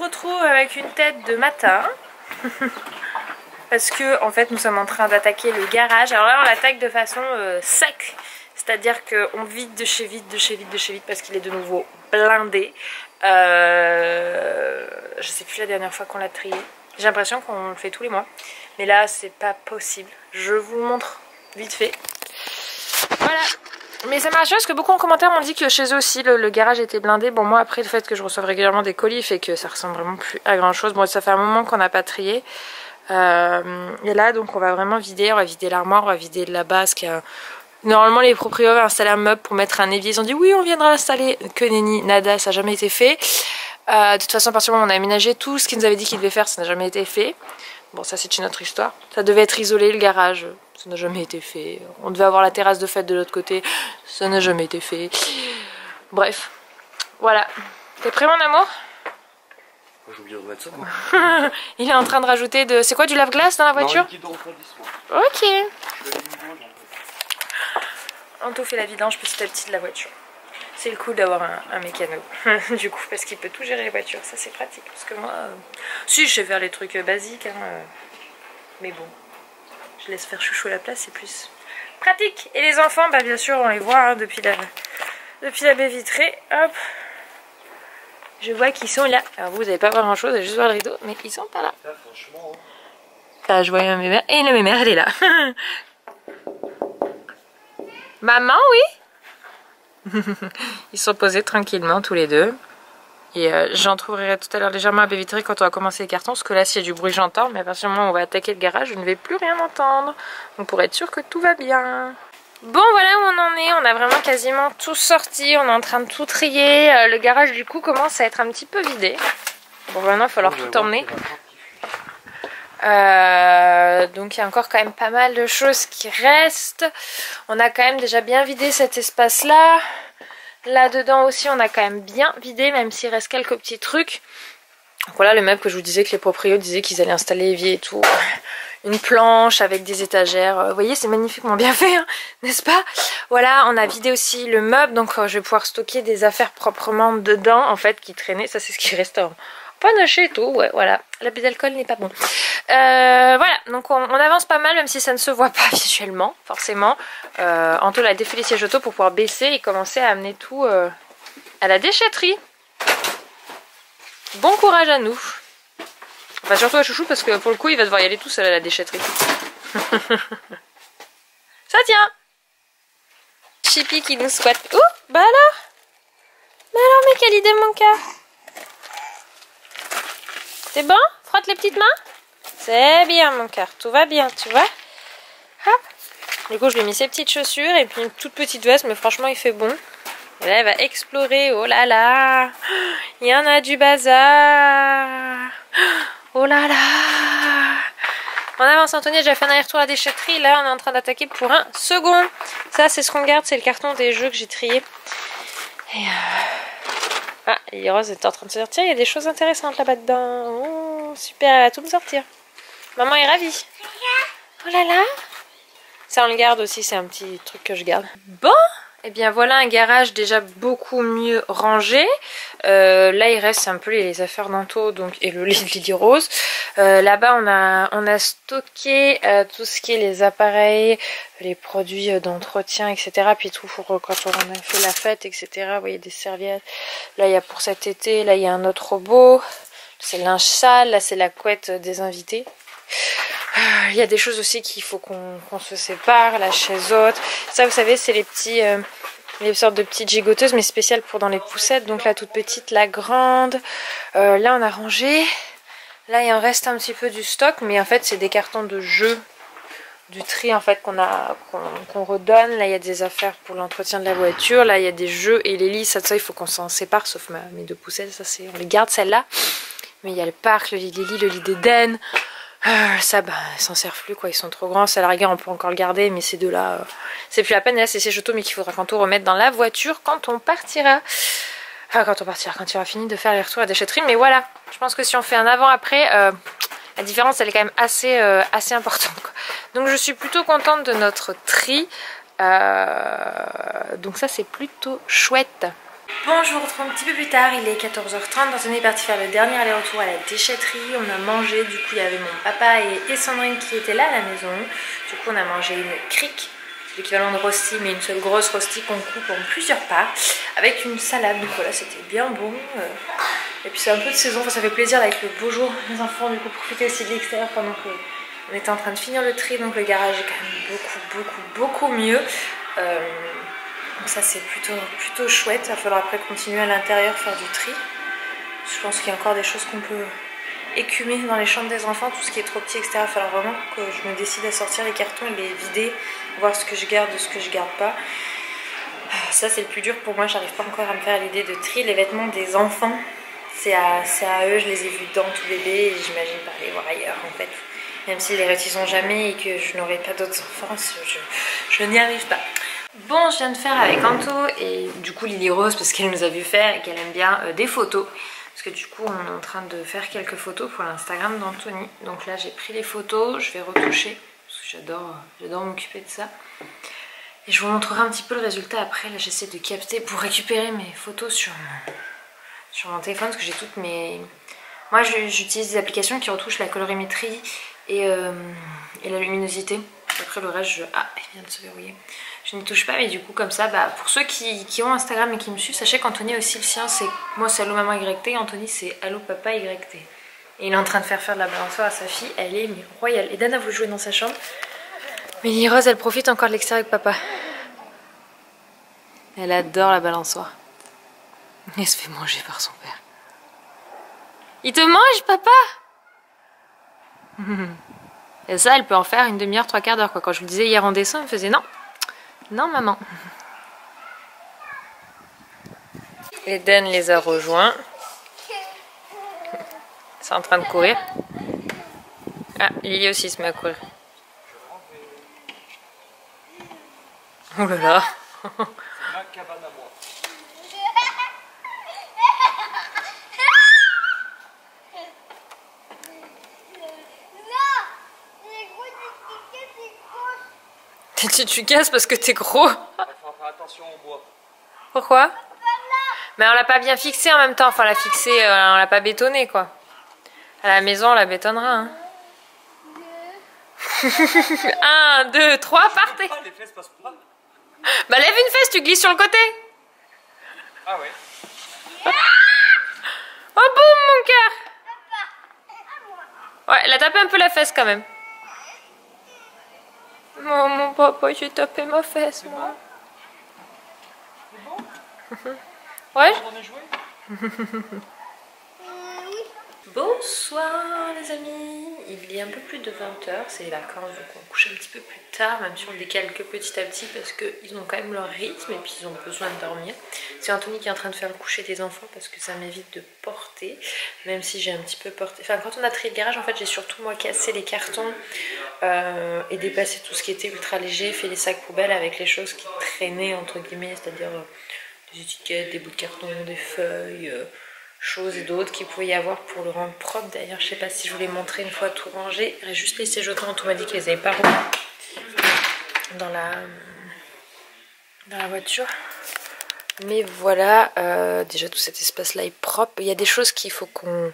retrouve avec une tête de matin. Parce que en fait nous sommes en train d'attaquer le garage. Alors là on l'attaque de façon sec. C'est-à-dire qu'on vide de chez vide, de chez vide, de chez vide parce qu'il est de nouveau blindé. Je sais plus la dernière fois qu'on l'a trié. J'ai l'impression qu'on le fait tous les mois. Mais là c'est pas possible. Je vous le montre vite fait. Voilà. Mais ça m'a rassuré parce que beaucoup en commentaire m'ont dit que chez eux aussi le garage était blindé. Bon moi après le fait que je reçoive régulièrement des colis fait que ça ressemble vraiment plus à grand chose. Bon ça fait un moment qu'on n'a pas trié. Et là donc on va vraiment vider. On va vider l'armoire, on va vider de la base qui a... Normalement les propriétaires avaient installé un meuble pour mettre un évier. Ils ont dit oui on viendra l'installer. Que nenni, nada, ça n'a jamais été fait. De toute façon à partir du moment où on a aménagé tout ce qu'ils nous avaient dit qu'ils devaient faire, ça n'a jamais été fait. Bon ça c'est une autre histoire. Ça devait être isolé le garage. Ça n'a jamais été fait. On devait avoir la terrasse de fête de l'autre côté. Ça n'a jamais été fait. Bref. Voilà. T'es prêt mon amour? J'ai oublié de mettre ça moi. Il est en train de rajouter de... C'est quoi du lave-glace dans la voiture? Ok. Anto fait la vidange petit à petit de la voiture. C'est le coup d'avoir un mécano. Du coup parce qu'il peut tout gérer les voitures. Ça c'est pratique. Parce que moi... Si je sais faire les trucs basiques. Hein, mais bon. Je laisse faire chouchou à la place, c'est plus pratique. Et les enfants, bah bien sûr, on les voit hein, depuis la baie vitrée. Hop. Je vois qu'ils sont là. Alors vous n'allez pas voir grand chose, vous allez juste voir le rideau, mais ils sont pas là. Là franchement... Là, je vois ma mère. Et la mémère, elle est là. Maman, oui. Ils sont posés tranquillement tous les deux. Et j'en trouverai tout à l'heure légèrement à baie vitrée quand on va commencer les cartons. Parce que là, s'il y a du bruit, j'entends. Mais à partir du moment où on va attaquer le garage, je ne vais plus rien entendre. Donc pour être sûr que tout va bien. Bon, voilà où on en est. On a vraiment quasiment tout sorti. On est en train de tout trier. Le garage, du coup, commence à être un petit peu vidé. Bon, maintenant, il va falloir tout emmener. Donc il y a encore quand même pas mal de choses qui restent. On a quand même déjà bien vidé cet espace-là. Là-dedans aussi, on a quand même bien vidé, même s'il reste quelques petits trucs. Donc voilà, le meuble que je vous disais que les propriétaires disaient qu'ils allaient installer l'évier et tout. Une planche avec des étagères. Vous voyez, c'est magnifiquement bien fait, hein, n'est-ce pas? Voilà, on a vidé aussi le meuble. Donc je vais pouvoir stocker des affaires proprement dedans, en fait, qui traînaient. Ça, c'est ce qui reste en panache et tout. Ouais, voilà. L'abus d'alcool n'est pas bon. Voilà, donc on avance pas mal, même si ça ne se voit pas visuellement, forcément. Anto a défait les sièges auto pour pouvoir baisser et commencer à amener tout à la déchetterie. Bon courage à nous. Enfin, surtout à Chouchou, parce que pour le coup, il va devoir y aller tout seul à la déchetterie. Ça tient. Chippy qui nous squatte. Ouh, bah alors? Bah alors, mais quelle idée, mon cœur? C'est bon? Frotte les petites mains? C'est bien mon cœur, tout va bien, tu vois. Hop. Du coup je lui ai mis ses petites chaussures et puis une toute petite veste, mais franchement il fait bon. Et là elle va explorer, oh là là. Il y en a du bazar. Oh là là. On avance, Anthony a déjà fait un aller-retour à la déchetterie, là on est en train d'attaquer pour un second. Ça c'est ce qu'on garde, c'est le carton des jeux que j'ai trié. Et ah, et Rose est en train de se dire, tiens il y a des choses intéressantes là-bas dedans. Oh, super, elle va tout me sortir. Maman est ravie. Oh là là. Ça on le garde aussi, c'est un petit truc que je garde. Bon, et bien voilà un garage déjà beaucoup mieux rangé. Là il reste un peu les affaires d'Anto donc, et le lit de Lily Rose. Là-bas on a stocké tout ce qui est les appareils, les produits d'entretien, etc. Puis tout pour quand on a fait la fête, etc. Vous voyez des serviettes. Là il y a pour cet été, là il y a un autre robot. C'est le linge sale, là c'est la couette des invités. Il y a des choses aussi qu'il faut qu'on se sépare, la chaise haute. Ça vous savez c'est les petits, les sortes de petites gigoteuses mais spéciales pour dans les poussettes. Donc la toute petite, la grande. Là on a rangé. Là il en reste un petit peu du stock mais en fait c'est des cartons de jeux. Du tri en fait qu'on redonne. Là il y a des affaires pour l'entretien de la voiture. Là il y a des jeux et les lits. Ça il faut qu'on s'en sépare sauf mes deux poussettes. Ça on les garde celles-là. Mais il y a le parc, le lit Lily, le lit d'Eden. Ça, bah, ils s'en servent plus, quoi. Ils sont trop grands. Ça, à la rigueur, on peut encore le garder. Mais ces deux-là, c'est plus la peine. Et là, c'est ces châteaux, mais qu'il faudra quand on remette dans la voiture quand on partira. Enfin, quand il aura fini de faire les retours à la déchetterie. Mais voilà, je pense que si on fait un avant-après, la différence, elle est quand même assez importante, quoi. Donc, je suis plutôt contente de notre tri. Donc, ça, c'est plutôt chouette. Bon, je vous retrouve un petit peu plus tard, il est 14h30. Anthony est parti faire le dernier aller-retour à la déchetterie. On a mangé, du coup il y avait mon papa et Sandrine qui étaient là à la maison. Du coup on a mangé une crique, l'équivalent de rosti, mais une seule grosse rosti qu'on coupe en plusieurs parts, avec une salade. Donc voilà, c'était bien bon. Et puis c'est un peu de saison, enfin, ça fait plaisir là, avec le beau jour. Les enfants du coup profitaient aussi de l'extérieur pendant qu'on était en train de finir le tri. Donc le garage est quand même beaucoup mieux. Donc ça c'est plutôt chouette. Il va falloir après continuer à l'intérieur, faire du tri. Je pense qu'il y a encore des choses qu'on peut écumer dans les chambres des enfants. Tout ce qui est trop petit, etc. Il va falloir vraiment que je me décide à sortir les cartons et les vider, voir ce que je garde, ce que je garde pas. Ça c'est le plus dur pour moi, j'arrive pas encore à me faire l'idée de trier les vêtements des enfants. C'est à eux, je les ai vus dedans tout bébé et j'imagine pas les voir ailleurs en fait. Même s'ils les réutilisent jamais et que je n'aurai pas d'autres enfants, je n'y arrive pas. Bon, je viens de faire avec Anto et du coup Lily Rose parce qu'elle nous a vu faire et qu'elle aime bien des photos. Parce que du coup on est en train de faire quelques photos pour l'Instagram d'Anthony. Donc là j'ai pris les photos, je vais retoucher parce que j'adore m'occuper de ça. Et je vous montrerai un petit peu le résultat après. Là j'essaie de capter pour récupérer mes photos sur mon téléphone parce que j'ai toutes mes... Moi j'utilise des applications qui retouchent la colorimétrie et la luminosité. Après le reste, ah, il vient de se verrouiller. Je n'y touche pas, mais du coup comme ça, bah, pour ceux qui ont Instagram et qui me suivent, sachez qu'Anthony aussi le sien, c'est moi c'est Allo Maman YT, Anthony c'est Allo Papa YT. Et il est en train de faire de la balançoire à sa fille, elle est royale. Et Dana voulu jouer dans sa chambre, mais Lily Rose elle profite encore de l'extérieur avec papa. Elle adore la balançoire. Elle se fait manger par son père. Il te mange papa? Et ça elle peut en faire une demi-heure, 3/4 d'heure quoi. Quand je vous le disais hier en dessin, elle me faisait non. Non maman. Eden les a rejoints. C'est en train de courir. Ah, Lily aussi se met à courir. Oh là là. Ma cabane à moi. Tu casses parce que t'es gros. Il faut faire attention au bois. Pourquoi? Mais on l'a pas bien fixé en même temps. Enfin, on l'a fixé, on l'a pas bétonné quoi. À la maison, on la bétonnera. Hein. 1, 2, 3, partez. Les fesses passent pas. Bah lève une fesse, tu glisses sur le côté. Ah ouais. Oh boum mon cœur. Ouais, elle a tapé un peu la fesse quand même. Oh mon papa, j'ai tapé ma fesse moi. C'est bon? Ouais. On est joué? Bonsoir les amis, il est un peu plus de 20h, c'est les vacances donc on couche un petit peu plus tard, même si on décale que petit à petit parce qu'ils ont quand même leur rythme et puis ils ont besoin de dormir. C'est Anthony qui est en train de faire le coucher des enfants parce que ça m'évite de porter, même si j'ai un petit peu porté. Enfin quand on a trié le garage en fait j'ai surtout moi cassé les cartons et dépassé tout ce qui était ultra léger, fait les sacs poubelles avec les choses qui traînaient entre guillemets, c'est-à-dire des étiquettes, des bouts de carton, des feuilles... choses et d'autres qu'il pouvait y avoir pour le rendre propre. D'ailleurs je sais pas si je vous l'ai montré une fois tout rangé, il a juste laissé jeter. On m'a dit qu'ils les avaient pas remis dans la voiture, mais voilà, déjà tout cet espace là est propre. Il y a des choses qu'il faut qu'on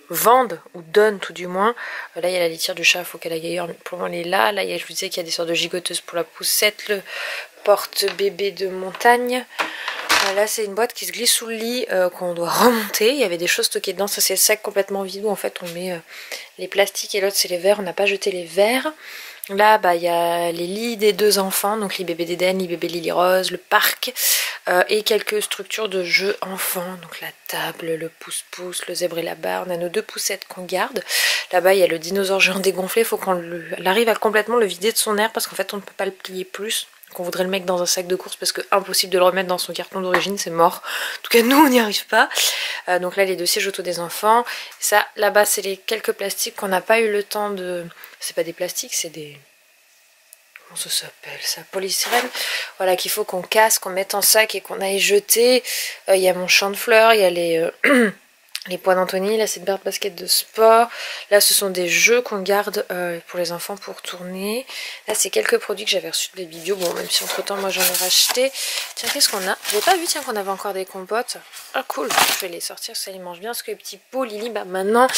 vende ou donne tout du moins. Là il y a la litière du chat, il faut qu'elle aille ailleurs, mais pour moi elle est là. Là je vous disais qu'il y a des sortes de gigoteuses pour la poussette, le porte-bébé de montagne. Là c'est une boîte qui se glisse sous le lit qu'on doit remonter. Il y avait des choses stockées dedans. Ça c'est le sac complètement vide où en fait on met les plastiques et l'autre c'est les verres. On n'a pas jeté les verres. Là bah il y a les lits des deux enfants, donc lit bébé d'Eden, lit bébé Lily Rose, le parc et quelques structures de jeux enfants. Donc la table, le pouce-pouce, le zèbre et la barre. On a nos deux poussettes qu'on garde. Là-bas il y a le dinosaure géant dégonflé. Il faut qu'on arrive à complètement le vider de son air parce qu'en fait on ne peut pas le plier plus. On voudrait le mettre dans un sac de course parce que impossible de le remettre dans son carton d'origine, c'est mort. En tout cas nous on n'y arrive pas. Donc là les deux sièges auto des enfants. Ça là-bas c'est les quelques plastiques qu'on n'a pas eu le temps de... C'est pas des plastiques, c'est des... Comment ça s'appelle ça? Polystyrène. Voilà qu'il faut qu'on casse, qu'on mette en sac et qu'on aille jeter. Il y a mon champ de fleurs, il y a les poids d'Anthony, là c'est une paire de baskets de sport, là ce sont des jeux qu'on garde pour les enfants pour tourner, là c'est quelques produits que j'avais reçus de Baby Bio, bon même si entre temps moi j'en ai racheté. Tiens, qu'est-ce qu'on a? J'avais pas vu, tiens, qu'on avait encore des compotes. Ah cool, je vais les sortir, ça les mange bien, parce que les petits pots, Lily, bah maintenant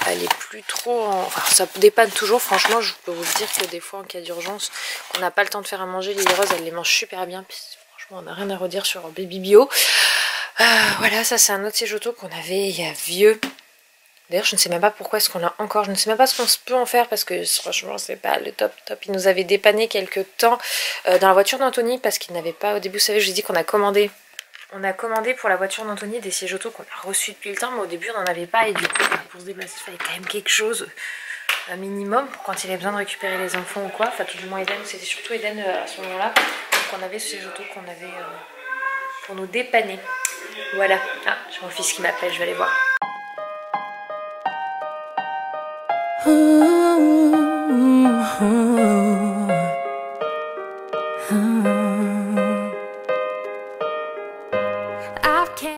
elle est plus trop enfin ça dépanne toujours, franchement je peux vous dire que des fois en cas d'urgence on n'a pas le temps de faire à manger, Lily Rose elle les mange super bien, puis franchement on n'a rien à redire sur Baby Bio. Voilà, ça c'est un autre siège auto qu'on avait il y a vieux. D'ailleurs je ne sais même pas pourquoi est-ce qu'on l'a encore, je ne sais même pas ce qu'on peut en faire parce que franchement c'est pas le top. Il nous avait dépanné quelques temps dans la voiture d'Anthony parce qu'il n'avait pas, au début vous savez je vous ai dit qu'on a commandé. On a commandé pour la voiture d'Anthony des sièges auto qu'on a reçus depuis le temps, mais au début on n'en avait pas et du coup pour se déplacer il fallait quand même quelque chose, un minimum pour quand il avait besoin de récupérer les enfants ou quoi, enfin tout du moins Eden, c'était surtout Eden à ce moment là, donc on avait ce siège auto qu'on avait pour nous dépanner. Voilà, ah, j'ai mon fils qui m'appelle, je vais aller voir.